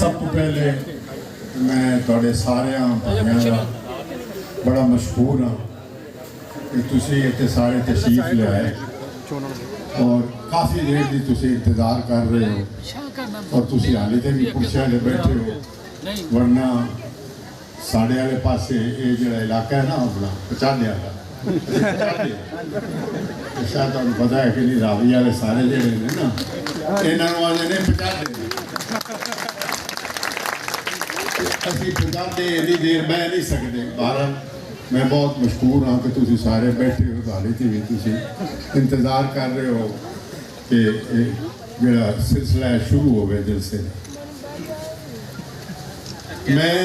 सब तो पहले मैं थोड़े सारे भाइयों का बड़ा मशहूर हाँ कि तुसी इतने सारे तशरीफ ले आए और काफ़ी देर की तुसी इंतज़ार कर रहे हो और तुसी हाले तक भी कुर्सियां ले बैठे हो वरना साढ़े वाले पासे ये जो इलाका है ना अपना पचादे वाला शायद तुम पता है कि नहीं रावी वाले सारे जेडे ने ना इन्होंने आते ने पचादे असी पचादे इन्नी देर बह नहीं सकते बारह मैं बहुत मशहूर हाँ कि तुम सारे बैठे हो हाले तक भी तुम इंतज़ार कर रहे हो कि जो सिलसिला शुरू हो गया दिल से मैं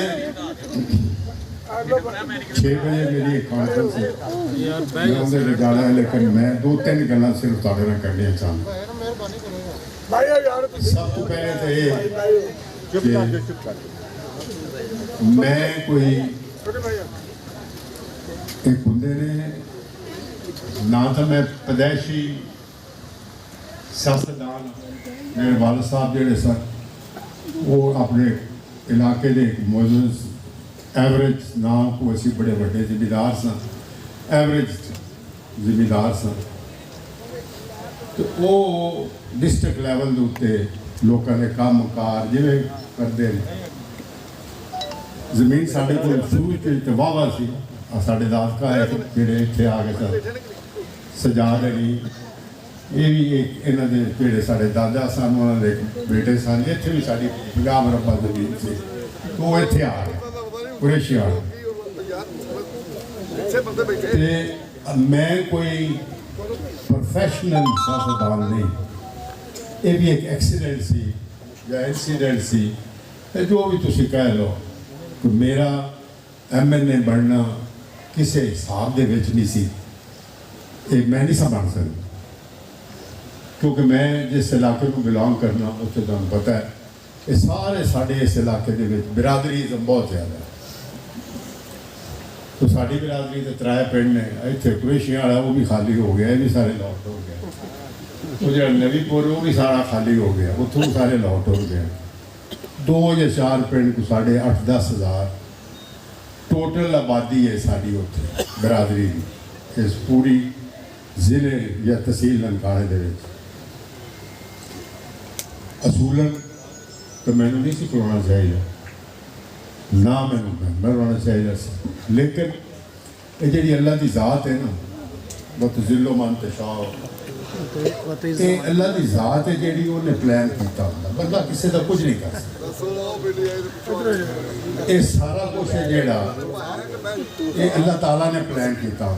6 बजे मेरी एक कॉन्फ्रेंस है मैं उन्हें जाना है लेकिन मैं 2-3 गल्लां सिर्फ तुहाडे नाल करनियां चाहंदा सब तो पहले तो ये मैं कोई एक बंदे ने ना तो मैं पैदाइशी सियासतदान मेरे वालिद साहब जेडे सर वो अपने इलाके के मौजूद एवरेज ना को असी बड़े बड़े जिमीदार सन एवरेज जिमीदार सन तो वो डिस्ट्रिक्ट लैवल के उत्ते लोगों ने काम कार जिमें करते हैं जमीन साढ़े को शुरू तो वाहवा सी साढ़े दादका है जेडे इतने आ गए सर सजाद अली ये भी एक इन्हों के जेडे साढ़े दादा सन उन्होंने बेटे सन इतने भी साड़ी 50 मरबा जमीन थी तो वो इतने आ गए कुरैशी आ गए मैं कोई प्रोफेशनल सियासतदान नहीं ये भी एक एक्सीडेंट सी या इंसीडेंट सी जो भी तुम कह लो कि मेरा MNA बनना किसी हिसाब के नहीं सी मैं नहीं बन सकता क्योंकि मैं जिस इलाके को बिलोंग करना उत्थे तुहानूं पता है ये सारे साढ़े इस इलाके के बिरादरीज़म बहुत ज़्यादा है तो साड़ी बिरादरी के 3 पिंड ने इतने कुरैशियां वाला वो भी खाली हो गया ये भी सारे लॉट हो गए वो जो नवीपुर वो भी सारा खाली हो गया उतों सारे लॉट हो गए 2 या 4 पिंड को 8-10 हज़ार टोटल आबादी है साड़ी उत्थे बिरादरी की इस पूरी जिले या तहसील ननकाने दे विच असूलन तो मैंने नहीं सी करवाना चाहिए ना मैंने मैंबर होना चाहिए लेकिन ये जी अल्लाह की ज़ात है ना बहुत जिलो मन तशाह ये अल्लाह की ज़ात है जी उन्हें प्लान किया बंदा किसी का कुछ नहीं कर सकता ये सारा कुछ है जेड़ा ये अल्लाह ताला ने प्लान किया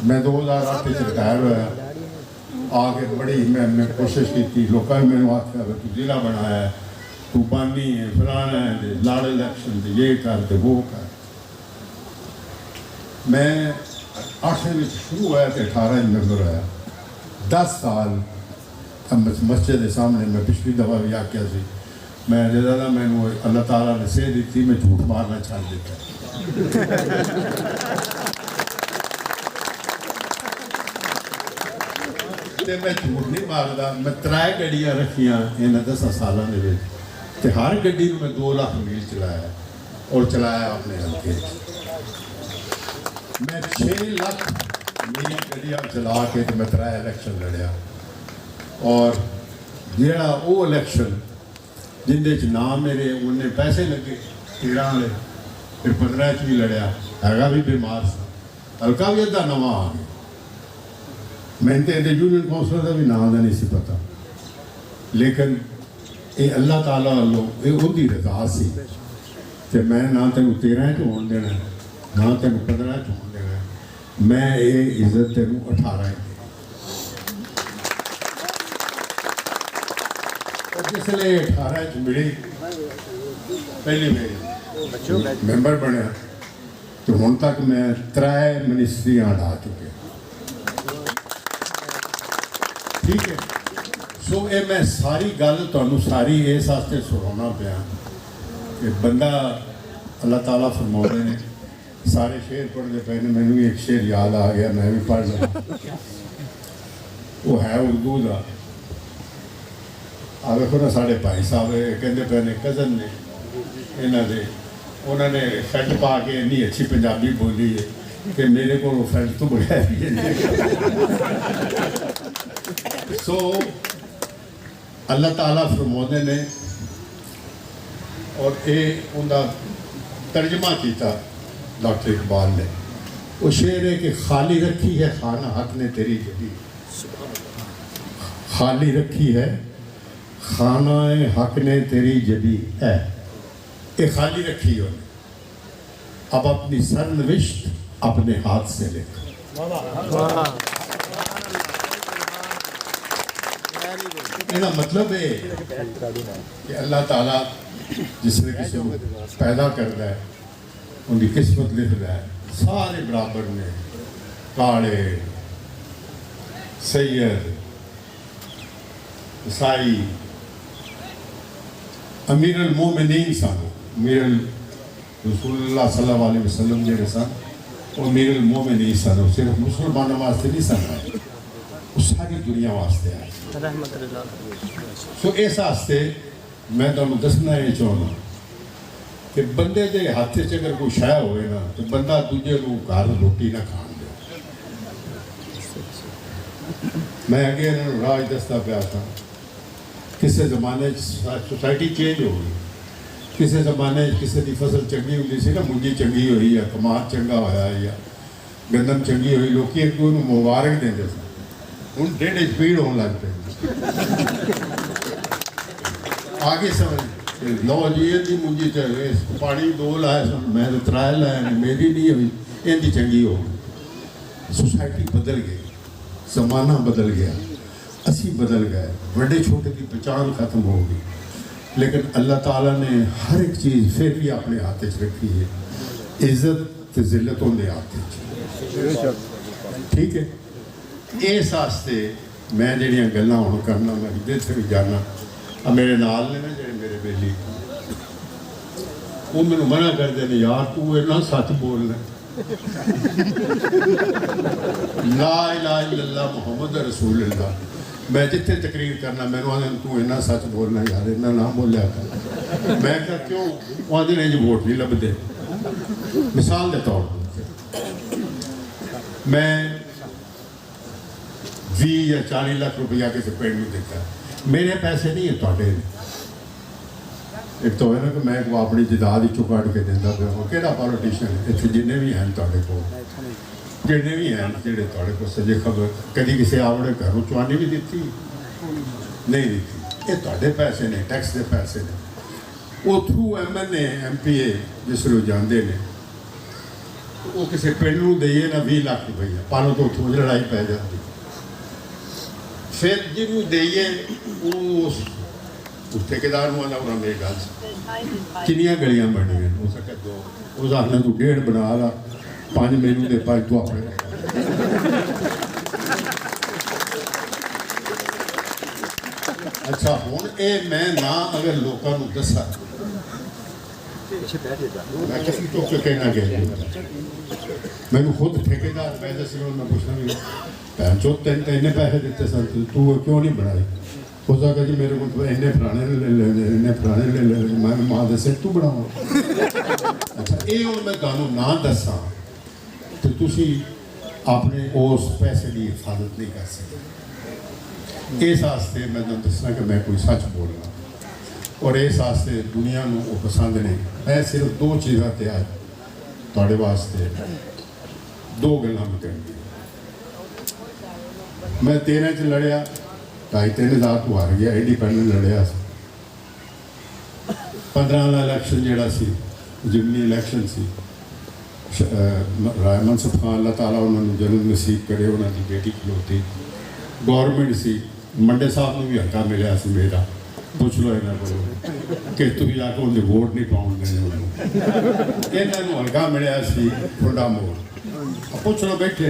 मैं 2008 रिटायर होया आके बड़ी मैं कोशिश की लोगों ने मैंने आख्या तू जिला बनाया है तू बानी है फलाना है लाड़ इलेक्शन ये कर दे वो कर मैं 8वें में शुरू होया तो 18 नंबर आया 10 साल मस्जिद के सामने मैं पिछली दफ़ा भी आख्या सी मैं ज़्यादा मैंने अल्लाह ताला ने सेह दी मैं झूठ मारना छड़ दिता ते मैं झूठ नहीं मारदा मैं 3 गड्डियां रखियां इन 10 सालों के हर गड्डी में 2 लाख मील चलाया और चलाया अपने हल्के मैं 6 लाख मील गड्डियां चला के तो मैं 3 इलेक्शन लड़िया और जेड़ा वो इलेक्शन जिंदे ना मेरे उन्हें पैसे लगे 13 वाले फिर 15 भी लड़िया हैगा भी बीमार सा हल्का भी अद्धा नवा आ गया मैंने तो यूनियन कौंसल का भी नाम नहीं सी पता लेकिन ये अल्लाह ताला वालों ये उनकी रजा सी कि मैं ना तेन 13 च होने देना ना तेन 15 च होने देना मैं ये इज्जत तेन 18 जिसले 18 च मिली पहली मेरी मैंबर बनया तो हुण तक मैं 3 मिनिस्ट्रियां हटा चुके ठीक है सो ये मैं सारी गल तुहानूं सारी इस वास्ते सुनाना पिया कि बंदा अल्लाह ताला फरमाते ने सारे शेर पढ़ते पे ने मैनूं भी एक शेर याद आ गया मैं भी पढ़ लगा वो है उर्दू का आ देखो ना साढ़े भाई साहब कहते पे ने कज़न ने इन्हों ने उन्होंने फैट पा के इन्नी अच्छी पंजाबी बोली है कि मेरे को फैट तो बगैर ही सो अल्लाह ताला फरमाते ने और ये उनका तर्जमा किया डॉक्टर इकबाल ने वो शेर है कि खाली रखी है खाना हक ने तेरी जबी, खाली रखी है खाना हक ने तेरी जबी है, ये खाली रखी है। अब अपनी सरनविश्त अपने हाथ से लिख। इसका मतलब है कि अल्लाह ताला जिसने किसी को पैदा करता है उनकी किस्मत लिखता है, सारे बराबर ने, काले सैयद ईसाई अमीर अल मोमिनीन सन, अमीर रसूलुल्लाह सल्लल्लाहु अलैहि वसल्लम जेडे सन वो अमीर अल मोमिनीन सन, सिर्फ मुसलमानों वास्ते नहीं सन आए, वो सारी दुनिया वास्ते आए। सो इस वास्ते मैं तुहानू दसना ये चाहना कि बंदे के हाथ च अगर कोई शह होए ना तो बंदा दूजे को घर रोटी ना खान दे। मैं अगे इन्होंने राज दसता पाया था, किसी जमाने सोसाइटी चेंज हो गई, किसी जमाने किसी की फसल चंगी होंगी सी ना, मुंजी चंगी हुई है, कमाद चंगा होया या गंदम चंगी हुई, लोग एक दूसरे को मुबारक देंगे सन, हूँ ढिड पीड़ होने लग पे आगे समझ लो जी इनकी मुंजी चले पानी दो लाए सन, मैं तो त्राए लाए मेरी नहीं हुई, इनकी चंगी हो गई। सोसाइटी बदल गई, जमाना बदल गया, असी बदल गए, बड़े छोटे की पहचान खत्म हो गई, लेकिन अल्लाह ताला ने हर एक चीज़ फिर भी अपने हाथ च रखी है, इज्जत तो जिल्लत उनके हाथ च। ठीक है, इस वास्ते मैं जड़ियाँ गल्लां हुण करना, मैं जिथे भी जाना मेरे नाल ने ना जेडे मेरे बेली वो मैनू मना करते हैं, यार तू इन्ना सच बोलना, ला इलाहा इल्लल्लाह मुहम्मद रसूलुल्लाह, मैं जिथे तकरीर करना मैनू आदे तू इन्ना सच बोलना यार, इन्ना ना बोलिया कर। मैं क्या क्यों आदे इंज वोट नहीं लभदे। मिसाल के तौर पर मैं 20 या 40 लाख रुपया किसी पिंड में देता, मेरे पैसे नहीं है थोड़े। एक तो है ना कि मैं अपनी जायदाद चुकाड़ के देंदा पे हो, केड़ा पॉलिटिशियन इतने जिन्ने भी हैं थोड़े को, जिन्ने भी हैं जेडे थोड़े को सजे खबर कभी किसी आवड़े घरों चुआनी भी दी नहीं दी, ये थोड़े पैसे ने, टैक्स के पैसे ने, वो थ्रू MNA MPA जिसले जाते हैं वो किसी पिंड में दईए ना 20 लाख रुपया, पालों तो उतों लड़ाई पै जाती, फिर जिन्होंने दईए उस ठेकेदार आना उन्होंने मेरी गल किनिया गलियां बनिया हो सके 2, उस आखना तू 1.5 बना ला, 5 मैनू दे 5 तू अपने। अच्छा हुण ये मैं ना अगर लोगों को दसा मैं किसी तो कहना गया मैनू खुद ठेकेदार मैं दस मैं पूछना भी भैन चो तेन इन्ने पैसे दिते सन तू क्यों नहीं बनाई, हो सकता जी मेरे को इन्ने फलाने ले लेने, इन्ने फलाने ले लेने, मैं मां दे सिर तू बनाओ। अच्छा ये हूँ मैं तुहानू ना दसा तो तुसी अपने उस पैसे की हिफाजत नहीं कर सकते। इस वास्ते मैं तुहानू दसना कि मैं कोई सच बोलना और इस वास्ते दुनिया को वो पसंद नहीं। मैं सिर्फ 2 चीज़ों ते आज तुहाडे वास्ते 2 गल्लां मैं कहनी। मैं 13 च लड़िया 2,500 तू हार गया, इंडिपेंडेंट लड़िया 15 वाला इलैक्शन जोड़ा सी जिमनी इलैक्शन सी, राय मनसुख खान अल्लाह ताला उन्होंने जन्म नसीब करे, उन्होंने बेटी खलोती, गौरमेंट सी, मंडे साहब को भी हल्का मिलया सी मेरा, पूछ लो इन्हों को कि तुम जाके उन्हें वोट नहीं पाउन देने, इन्होंने हल्का मिलया सी ठुंडा मोड़, पूछ लो बैठे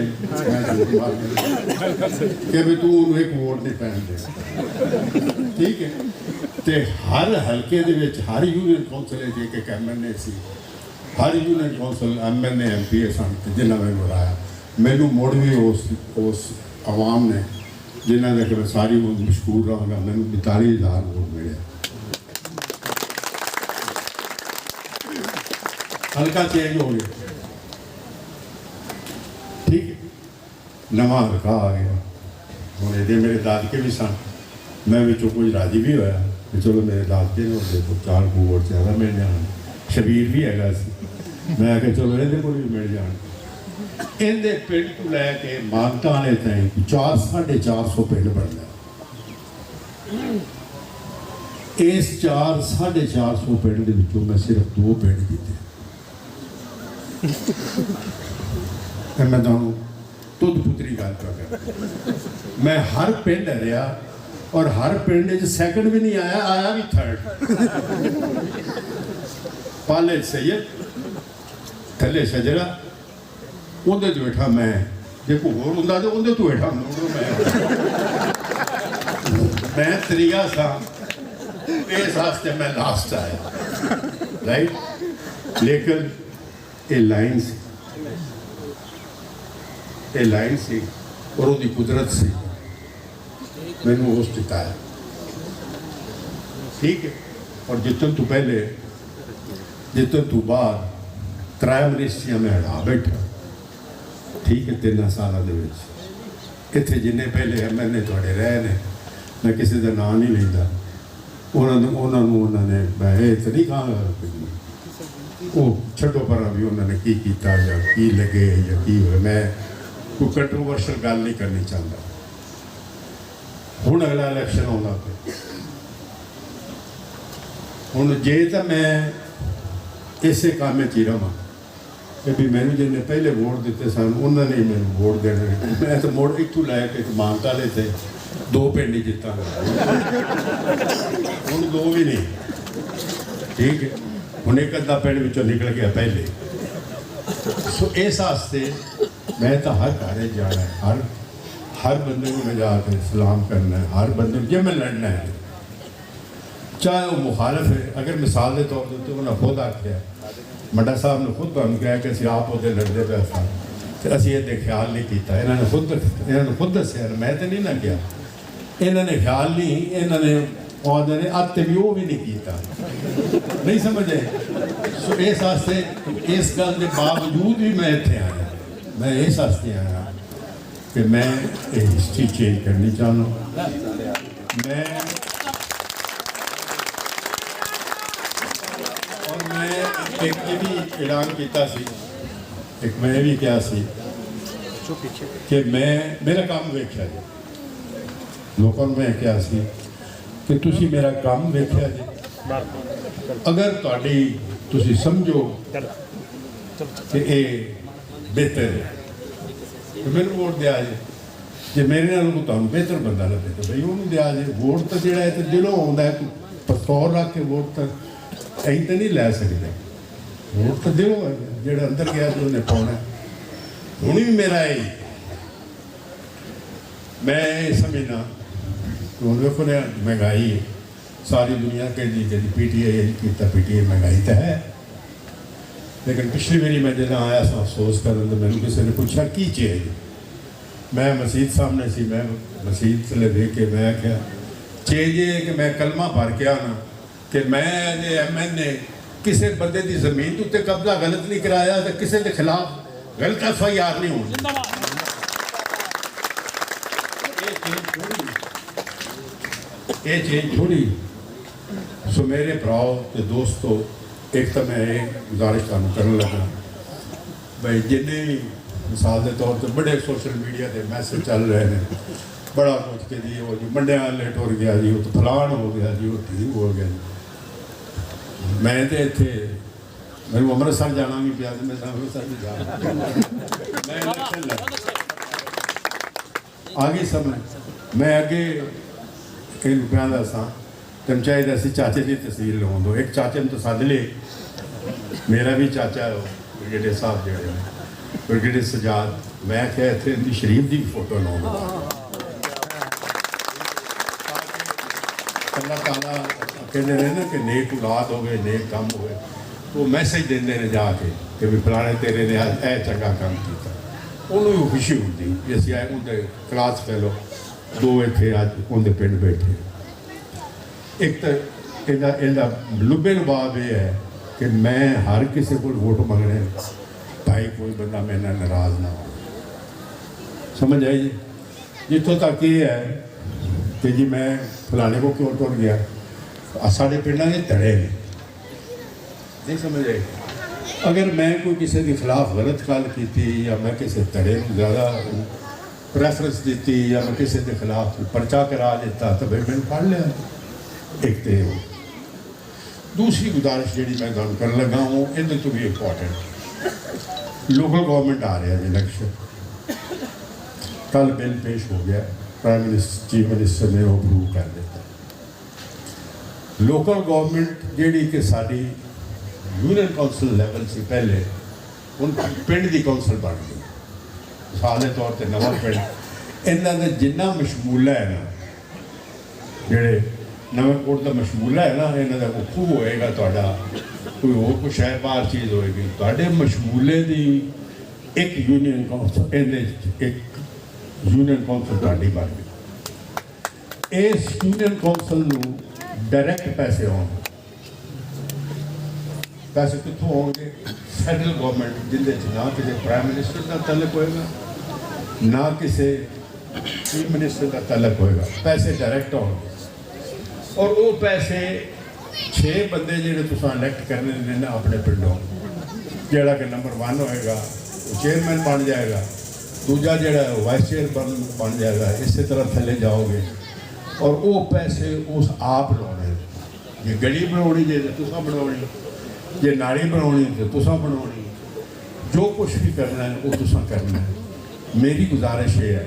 कि भी तू एक वोट नहीं पैन दे। ठीक है, तो हर हल्के दे विच हर यूनियन कौंसल एक MNA सी, हर यूनियन कौंसल MNA MPA सन जिन्हें मैं बुलाया, मैनू मुड़ भी उस आवाम ने जिन्हों ने मैं सारी उम्र मशहूर रहा, मैंने 42,000 वोट मिले। हल्का चेंज हो गया, ठीक है, नवा हल्का आ गया। हूँ ये मेरे दादके भी सन, मैं भी कुछ राजी भी होया कि चलो मेरे दादके ने होते तो 4 वोट ज़्यादा मिल जाने। शबीर भी है, मैं आख्या चलो ये को भी मिल जाने। इनके पिंड को लैके मानता ने ताई 400-450 पिंड बनना। इस 400-450 पिंड के विचों मैं सिर्फ 2 पिंड किए। मैं तुहानू तुद पुतरी गल कर, मैं हर पिंड रहा और हर पिंड सैकंड भी नहीं आया, आया भी 3rd। पाले सैयद, थले शजरा, उहदे तो हेठा मैं, जे कोई होर हुंदा तो उहदे तो हेठा मोड़ो मैं 3 सा, इस वास्ते मैं लास्ट आया, राइट। लेकिन ये लाइन सी और वो कुदरत से मैंने उस जिताया, ठीक है। और जितन तू पहले जितन तू बाद 3 मिनिस्ट्रियां में हटा बैठा, ठीक है। 3 साल इतने जिन्हें पहले MLA थोड़े रहे ने, मैं किसी का नाम नहीं लेता, उन्होंने मैं ये तो नहीं कहा वो छो पर भी उन्होंने की किया या की लगे या की हो, मैं कोई कंट्रोवर्शियल गल नहीं करनी चाहता। हुण अगला इलैक्शन आउंदा पे, हुण जे तो मैं इसे काम में ही रहा कि भी मैंने जिन्हें पहले वोट दिते सन उन्होंने ही मैंने वोट देने, मैं तो मुड़ इतों लैके मानता ले थे 2 पिंड ही जिता, हुण 2 भी नहीं, ठीक है। हुण एक अद्धा पिंड विचों निकल गया पहले। सो इस वास्ते मैं तो हर घर जाना है, हर बंदे को मैं जाकर सलाम करना है, हर बंदे को जे मैं लड़ना है, चाहे वो मुखालफ है। अगर मिसाल के तौर पर उन्होंने खुद आख्या, मड्डा साहब ने खुद तुहानू कहा कि असं आप उहदे लड़ते पे सन तो असीं ये ख्याल नहीं किया। इन्होंने खुद दसिया, मैं तो नहीं ना किया, इन्होंने ख्याल नहीं, इन्होंने आदे ने अत भी वो भी नहीं किया, नहीं समझे। सो इस वास्ते इस गल के बावजूद भी मैं इत्थे आया, मैं इस वास्ते आया कि मैं ये हिस्ट्री चेंज करनी चाहना। मैं एक ये भी ऐलान किया सी, एक मैं भी क्या सी कि मैं मेरा काम वेख्या जी, लोगों ने मैं क्या सी कि तुसी मेरा काम वेख्या जी, अगर तुसी समझो कि ये बेहतर है तो मैंने वोट दिया जे, जे मेरे नाल तुहानू बेहतर बंदा लगे तो भाई उन्होंने दिया जे। वोट तो जो है तो दिलों आता है, पस्तौर रख के वोट तो अं तो नहीं लै सकते, वोट तो दिलों है, जो अंदर गया तो उन्हें पाना। हूँ भी मेरा यही, मैं समझना हूँ देखो ने महंगाई है, सारी दुनिया कहती कि PTI किया, PTI महंगाई तो है। लेकिन पिछली बारी मैं जो आया अफसोस कर, तो मैंने किसी ने पूछा की चेंज, मैं मसीत सामने सी, मैं मसीत ले देख के मैं आख्या चेंज है कि मैं कलमा भर के आना कि मैं MLA किसी बंदे की जमीन उत्ते कब्जा गलत नहीं कराया तो किसी के खिलाफ गलत FIR नहीं होनी। ये चेंज थोड़ी। सो मेरे भराओ तो दोस्तों, एक तो मैं ये गुजारिश करने लगा भाई जिन्हें भी मिसाल के तौर पर बड़े सोशल मीडिया के मैसेज चल रहे हैं, बड़ा कुछ के जी वो जी मंडिया वाले टुर गया जी, वो तो फलान हो गया जी, वो ठीक हो गया जी। मैं तो इतने मैं अमृतसर जाना भी पिया, मैं अमृतसर भी जा मैं इलेक्शन लड़ आगे समय मैं अगे कई रुपया दसा तेन चाहिए असी चाचे की तस्वीर लवा दो। एक चाचे ने तो सद ले, मेरा भी चाचा ब्रिगेडियर साहब जो ब्रिगेडियर सजाद, मैं क्या इतने इनकी शरीफ की फोटो लाऊँ। अल्लाह ताला कहते हैं ना कि नेक औलाद हो गए, नेक काम हो गए, वो मैसेज देंगे ने जाके कि भी फलाने तेरे ने ए चंगा काम किया, उन्होंने भी खुशी होती कि असं आए उनके क्लास फेलो दो इत्थे अज उनके पिंड बैठे। एक तो इहदा लुबे लुभाव यह है कि मैं हर किसी को वोट मंगने भाई कोई बंदा मेरे नाल नाराज़ ना हो। समझ आई जी? जितों तक ये है कि जी मैं फलाने को क्यों टुर गया, साढ़े पिंडा के धड़े ने नहीं समझ आई। अगर मैं कोई किसी के खिलाफ गलत गल की या मैं किसी धड़े को ज़्यादा प्रैफरेंस दी या मैं किसी के खिलाफ पर्चा करा देता तो भाई मैंने पढ़ लिया। एक तो दूसरी गुजारिश जी मैं गल कर लगा हूँ इधर तो भी इंपॉर्टेंट, लोकल गवर्नमेंट आ रहा है इलेक्शन। कल बिल पेश हो गया, प्राइम मिनिस्टर चीफ मिनिस्टर ने वो अप्रूव कर दिता। लोकल गवर्नमेंट जी कि साड़ी यूनियन कौंसल लैवल से पहले उन पिंड की कौंसल बन गई। मिसाल के तौर पर नवा पिंड इन्हों का जिन्ना मशमूला है ना, जोड़े नवेंकोट का मशमूला है ना, इन्हों का खूह होएगा थोड़ा कोई हो कुछ है बाहर चीज़ होएगी थोड़े मशमूले की एक यूनियन कौंसल एक यूनियन कौंसल थोड़ी बन गई। इस यूनियन कौंसल में डायरैक्ट पैसे आने, पैसे कितों आएंगे? फैडरल गवर्नमेंट जिंदे ना किसी प्राइम मिनिस्टर का तलक होएगा ना किसी चीफ मिनिस्टर का तलक होएगा, पैसे डायरैक्ट आएंगे। और वो पैसे 6 बंदे जो तुम इलैक्ट करने देना अपने पिंडों, जोड़ा कि नंबर 1 होएगा वो चेयरमैन बन जाएगा, दूजा जोड़ा वाइस चेयरमैन बन जाएगा, इसी तरह थले जाओगे। और वो पैसे उस आप लाने, जे गली बनानी जे तुसा बनानी, जे नाली बनानी तो तुसा बनानी, जो कुछ भी करना है वो तुसा करना है। मेरी गुजारिश ये है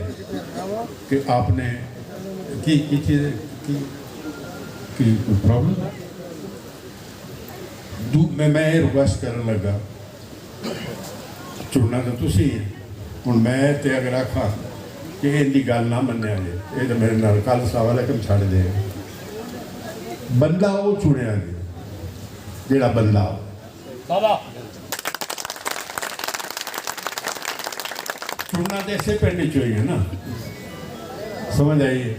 कि आपने की चीज़ की प्रॉब्लम मैं रिक्वेस्ट कर लगा चुनना तो तुसी हूँ मैं तो अगर आखा कि इनकी गल ना मनिया जे ये तो मेरे नाल कल सवाल है कि छड़ दे बंदा वो चुनिया जी जोड़ा बंदा चुनना तो इसे पिंड चो ही है ना, समझ आइए।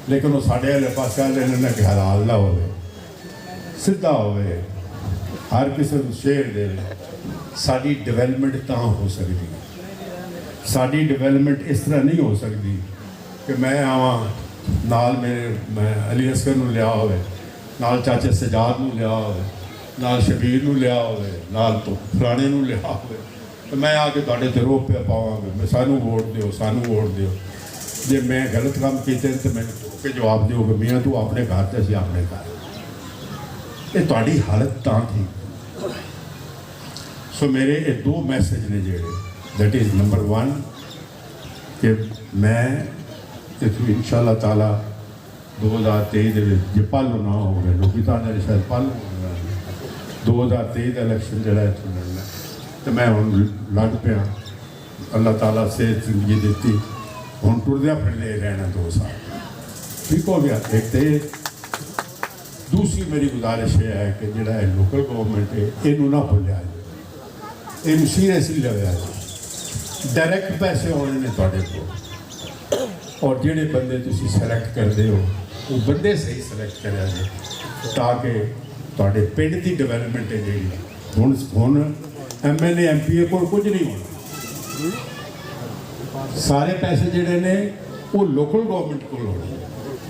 लेकिन वो साढ़े वाले पास इन्होंने हलाल ना हो सीधा हो हर किसी को शेयर दे। साड़ी डिवेलपमेंट तो हो सकती, साड़ी डिवेलपमेंट इस तरह नहीं हो सकती कि मैं आवा नाल मेरे मैं अली असगर नूं लिया होवे, नाल चाचे सजाद नूं लिया होवे, नाल शबीर नूं लिया होवे, नाल तो फलाने नूं लिया होवे, तो मैं आके तुहाडे ते रोप पे पावांगा मैं सानू वोट दिओ सानू वोट दिओ। जे मैं गलत काम किए तो मैं के जवाब दोगे मियाँ तू अपने घर तो असीं अपने घर। ये तुहाडी हालत तां थी। सो मेरे ये 2 मैसेज ने जेड़े दैट इज़ नंबर 1 कि मैं इंशाअल्लाह ताला 2023 जे पालो ना हो गए लोग तो शायद पालो 2023 का इलेक्शन जो लड़ना तो मैं हम लड़ पाया। अल्लाह ताला सेहत जिंदगी दी हूँ टुरद्या फिरदे रहना 2 साल ठीक हो गया। एक तो दूसरी मेरी गुजारिश ये है कि जो लोकल गवर्नमेंट है इनू ना भुलिया जाए, इन सीरियसली लिया जाए। डायरैक्ट पैसे आने ने तुहाडे को और जोड़े बंदे तुसीं सलैक्ट करते हो वो बंदे सही सलैक्ट करा जाए ताकि तुहाडे पिंड की डिवेलपमेंट है जी। हुण MLA MPA को कुछ नहीं होना, सारे पैसे जोड़े ने वो लोकल गवर्नमेंट को लाने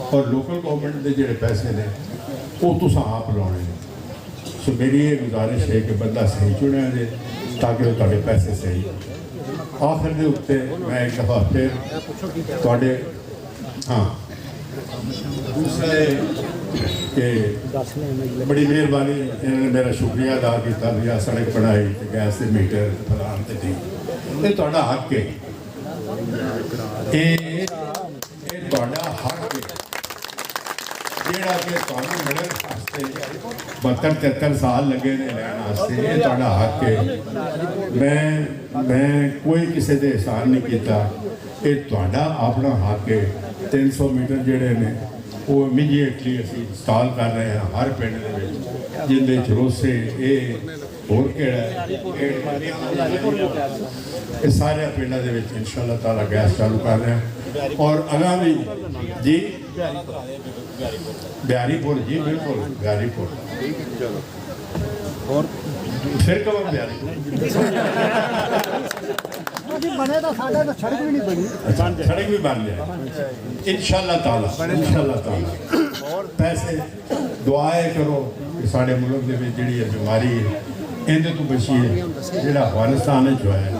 और लोकल गवर्नमेंट के जोड़े पैसे ने वो तुसां आप लाने। सो मेरी ये गुजारिश है कि बंदा सही चुनिया जाए ताकि वो तुहाडे पैसे सही। आखिर के उत्ते मैं एक दफ़ा फिर तुहाडे हाँ दूसरा कि बड़ी मेहरबानी इन्होंने मेरा शुक्रिया अदा किया भी आ सड़क बनाई तो गैस के मीटर फलान तो ठीक ये तुहाडा हक है, ये तुहाडा हक है जेड़ा कि तुहानूं मिलण वास्ते 72-73 साल लगे ने लैण वास्ते ये तुहाडा हक है। मैं कोई किसी दे एहसान नहीं किया, ये तुहाडा अपना हक है। 300 मीटर जेड़े ने वो इमीडिएटली असीं इंस्टॉल कर रहे हैं हर पिंड दे विच जिंदे च रोसे ये होर किहड़ा ये सारे पिंडों दे विच इंशाअल्लाह ताला गैस चालू कर रहे हैं। और आगामी जी बिहारीपुर जी बिल्कुल बिहारीपुर और फिर कब बिहारीपुर बने तो साढ़े तो सड़क भी नहीं बनी सड़क भी बन जाए इंशाअल्लाह ताला और पैसे दुआएं करो कि साढ़े मुल्क के जी बीमारी है इहदे तो बचिए जिहड़ा अफगानिस्तान जो है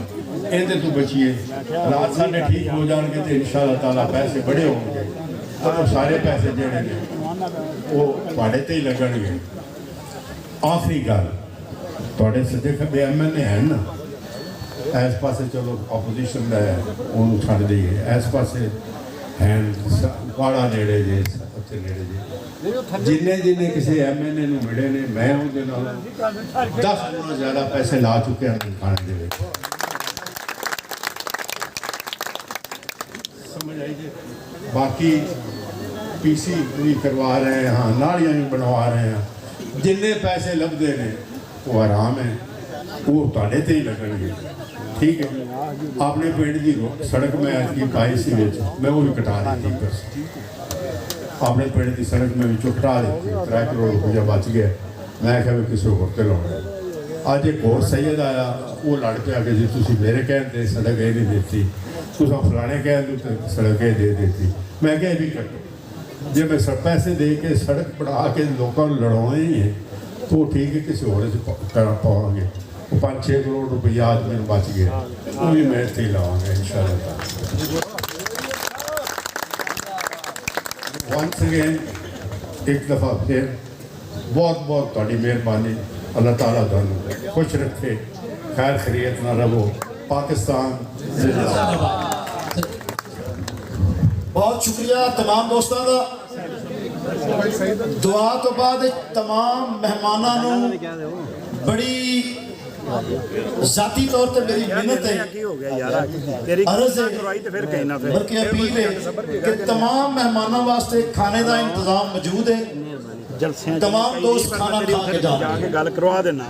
इहदे तो बचिए हालात साढ़े ठीक हो जाएंगे तो इंशाअल्लाह ताला पैसे बड़े होंगे और वो सारे पैसे जिहड़े ने वो तुहाडे ते ही लगणगे आखिरी गल तुहाडे सज्जे खब्बे MLA हैं ना इस पासे चलो अपोजिशन का है उन्होंने छड़ दईए इस पासे हैं वाड़ा नेड़े जे उत्थे नेड़े जे जिन्ने जिन्ने किसी MLA नूं मिले ने मैं उहदे नाल 10 गुना ज़्यादा पैसे ला चुके हैं खाने दे विच समझ आई जी बाकी PC भी करवा रहे हैं हाँ नालियां भी बनवा रहे हैं जिन्ने पैसे लभदे ने वो आराम है वो तुहाडे ते ही लगणगे ठीक है अपने पिंड की सड़क में ऐसी पाई सी मैं वो भी कटा दी थी बस अपने पिंड की सड़क में भी कटा दी 3 करोड़ रुपया बच गया मैं क्या किसी होर ते लाउणा अज एक होर सैयद आया वो लड़ पिया कि जी तुसीं मेरे कहते सड़क ये नहीं देती तुसां फलाने कहते सड़क ये दे देती मैं क्या भी कटो जे मैं पैसे दे के सड़क बढ़ा के लोगों को लड़ाना ही है तो ठीक है किसी होर पावांगे 5-6 करोड़ रुपया आज मेरे बच गया वो भी मैं इत्थे लावांगा इंशाअल्लाह वंस अगेन एक दफ़ा फिर बहुत बहुत तुहाडी मेहरबानी अल्लाह ताला तुहानूं खुश रखे खैर खैरियत ना रहो पाकिस्तान जिंदाबाद बहुत शुक्रिया तमाम दोस्तों का दुआ तो बाद तमाम मेहमानों नूं बड़ी जाती तौर पर मेरी मिन्नत है अर्ज है बल्कि अपील है कि तमाम मेहमानों वास्ते खाने का इंतजाम मौजूद है तमाम दोस्त खाना खा के जाओ गल करवा देना